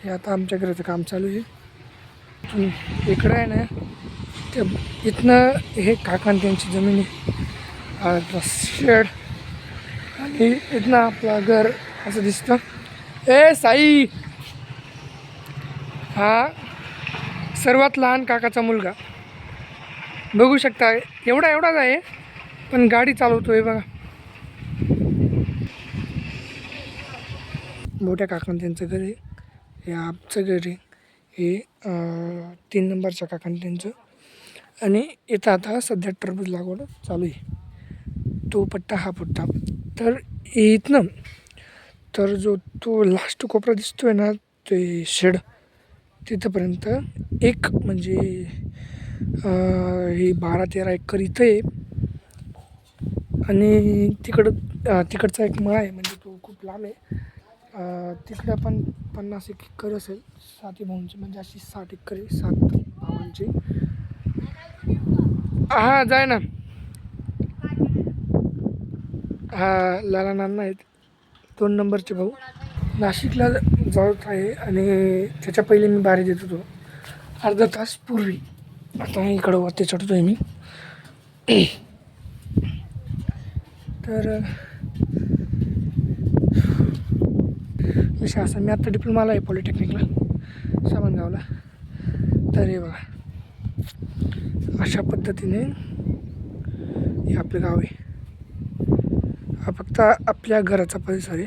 हे आता आमच्या घराचं काम चालू आहे. इकडं आहे ना ते इथनं हे काकान त्यांची जमीन आहे शेड आणि इथनं आपलं घर असं दिसतं. ए साई हा सर्वात लहान काकाचा मुलगा बघू शकता. एवढाच आहे पण गाडी चालवतोय बघा. मोठ्या काकान त्यांचं घर आहे. हे आमचं घर आहे. हे 3 नंबरच्या काकान त्यांचं. आणि इथं आता सध्या टरबूज लागवड चालू आहे. तो पट्टा हा पट्टा तर इथनं तर जो तो लास्ट कोपरा दिसतोय ना ते शेड तिथंपर्यंत एक म्हणजे ही 12-13 एकर इथं आहे. आणि तिकडचा एक मळा आहे म्हणजे तो खूप लांब आहे. तिकडं पण 50 एकर असेल. 7 भाऊंची म्हणजे अशी 60 एकर आहे 7 भावांची. हा जाय ना. हा लाला नाना आहेत 2 नंबरचे भाऊ. नाशिकला जात आहे आणि त्याच्या पहिले मी बारी देत होतो अर्धा तास पूर्वी. आता इकडं वरती चढतो आहे मी. तर विषय असा मी आता डिप्लोमाला आहे पॉलिटेक्निकला सामनगावला. तर हे बघा अशा पद्धतीने हे आपलं गाव आहे. हा फक्त आपल्या घराचा परिसर आहे.